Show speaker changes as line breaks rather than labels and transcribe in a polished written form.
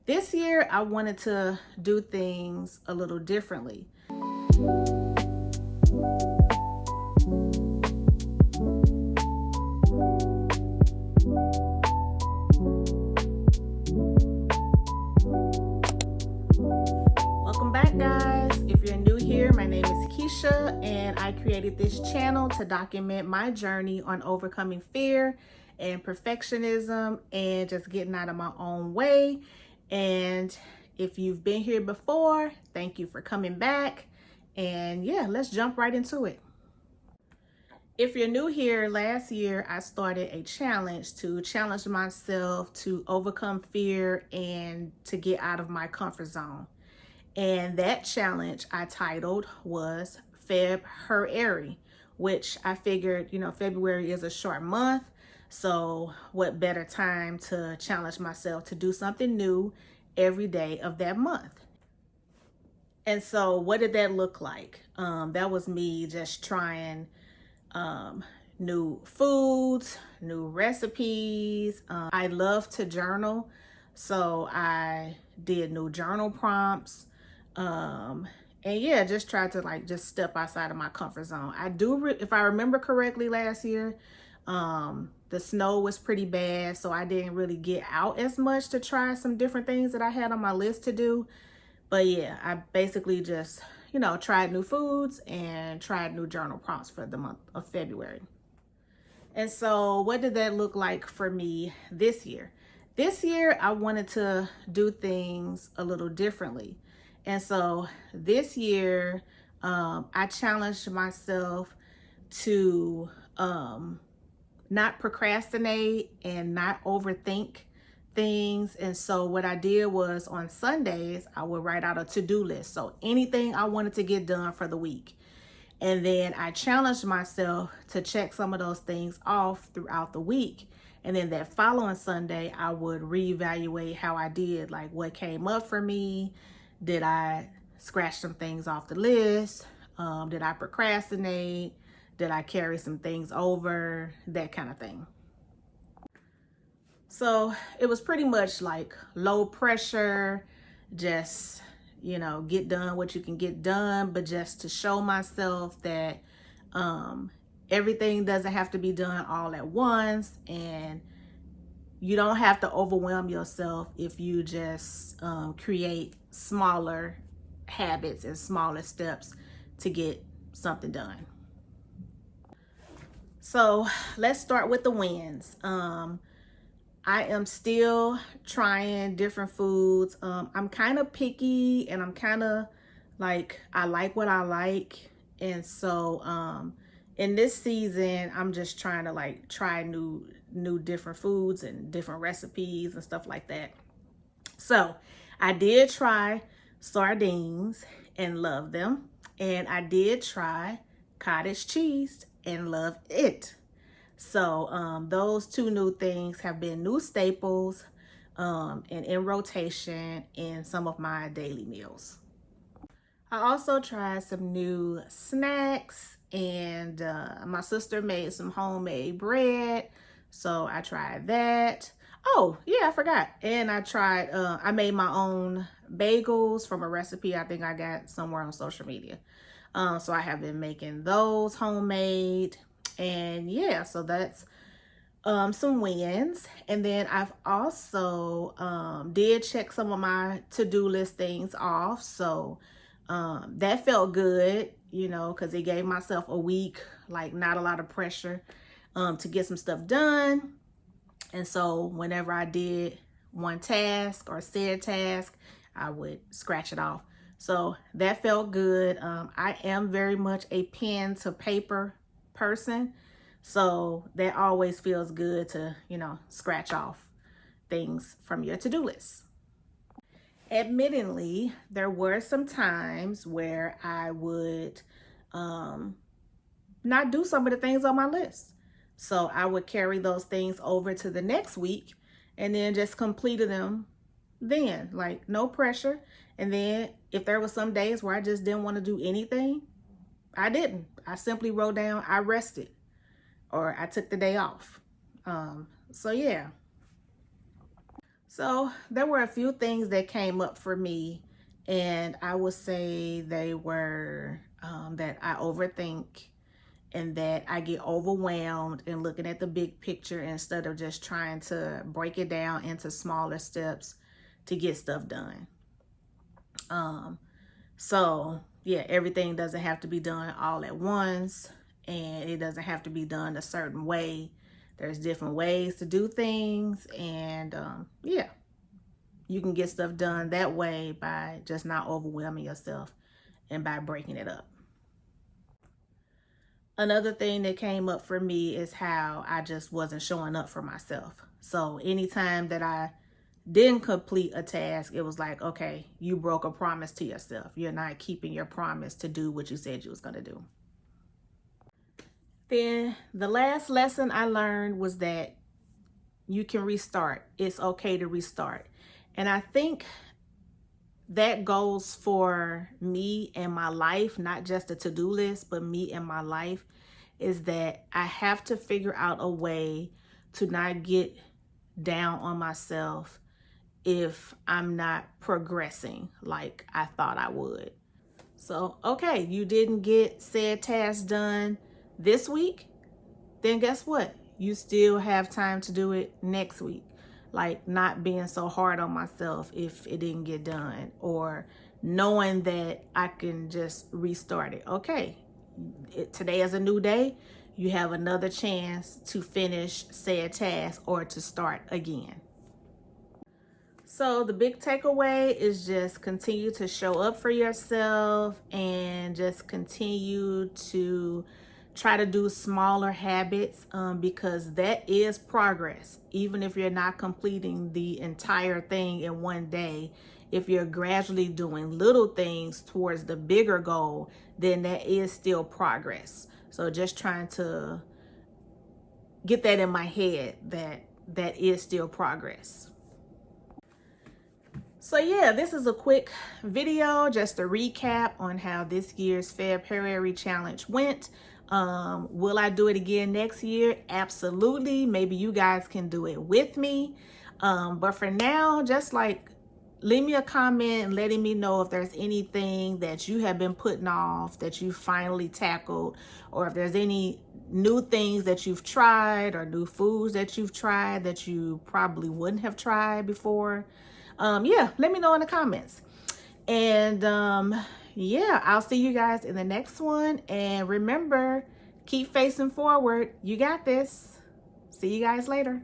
This year, I wanted to do things a little differently. Welcome back, guys. If you're new here, my name is Keisha, and I created this channel to document my journey on overcoming fear and perfectionism and just getting out of my own way. And if you've been here before, thank you for coming back. And yeah, let's jump right into it. If you're new here, last year I started a challenge to challenge myself to overcome fear and to get out of my comfort zone. And that challenge I titled was FebHERary, which I figured, February is a short month. So what better time to challenge myself to do something new every day of that month? And so what did that look like? That was me just trying new foods, new recipes. I love to journal. So I did new journal prompts. And yeah, just tried to just step outside of my comfort zone. If I remember correctly, last year, the snow was pretty bad, so I didn't really get out as much to try some different things that I had on my list to do. But yeah, I basically just, tried new foods and tried new journal prompts for the month of February. And so what did that look like for me this year? This year, I wanted to do things a little differently. And so this year, I challenged myself to not procrastinate and not overthink things. And so what I did was on Sundays, I would write out a to-do list. So anything I wanted to get done for the week. And then I challenged myself to check some of those things off throughout the week. And then that following Sunday, I would reevaluate how I did, like what came up for me. Did I scratch some things off the list? Did I procrastinate? Did I carry some things over? That kind of thing. So it was pretty much like low pressure, just, get done what you can get done, but just to show myself that everything doesn't have to be done all at once, and you don't have to overwhelm yourself if you just create smaller habits and smaller steps to get something done. So let's start with the wins. I am still trying different foods. I'm kind of picky, and I'm kind of I like what I like. And so in this season, I'm just trying to try new different foods and different recipes and stuff like that. So I did try sardines and love them. And I did try cottage cheese and love it. So those two new things have been new staples and in rotation in some of my daily meals. I also tried some new snacks, and my sister made some homemade bread, so I tried that. Oh yeah, I forgot. And I made my own bagels from a recipe I think I got somewhere on social media. So I have been making those homemade. And yeah, so that's some wins. And then I've also did check some of my to-do list things off. So that felt good, because it gave myself a week, not a lot of pressure to get some stuff done. And so whenever I did one task or said task, I would scratch it off. So that felt good. I am very much a pen to paper person. So that always feels good to, scratch off things from your to-do list. Admittingly, there were some times where I would not do some of the things on my list. So I would carry those things over to the next week and then just completed them then, no pressure. And then if there was some days where I just didn't want to do anything, I didn't. I simply wrote down, I rested, or I took the day off. So yeah. So there were a few things that came up for me, and I would say they were that I overthink and that I get overwhelmed in looking at the big picture instead of just trying to break it down into smaller steps to get stuff done. So yeah, everything doesn't have to be done all at once, and it doesn't have to be done a certain way. There's different ways to do things, and yeah, you can get stuff done that way by just not overwhelming yourself and by breaking it up. Another thing that came up for me is how I just wasn't showing up for myself. So anytime that I didn't complete a task, it was like, okay, you broke a promise to yourself. You're not keeping your promise to do what you said you was going to do. Then the last lesson I learned was that you can restart. It's okay to restart. And I think that goes for me and my life, not just a to-do list, but me and my life, is that I have to figure out a way to not get down on myself if I'm not progressing like I thought I would. So, okay, you didn't get said task done this week, then guess what? You still have time to do it next week. Like not being so hard on myself if it didn't get done, or knowing that I can just restart it. Okay, today is a new day. You have another chance to finish said task or to start again. So the big takeaway is just continue to show up for yourself and just continue to try to do smaller habits because that is progress. Even if you're not completing the entire thing in one day, if you're gradually doing little things towards the bigger goal, then that is still progress. So just trying to get that in my head that is still progress. So yeah, this is a quick video, just a recap on how this year's FebHERary challenge went. Will I do it again next year? Absolutely. Maybe you guys can do it with me. But for now, just like leave me a comment and letting me know if there's anything that you have been putting off that you finally tackled, or if there's any new things that you've tried or new foods that you've tried that you probably wouldn't have tried before. Yeah, let me know in the comments. And yeah, I'll see you guys in the next one. And remember, keep facing forward. You got this. See you guys later.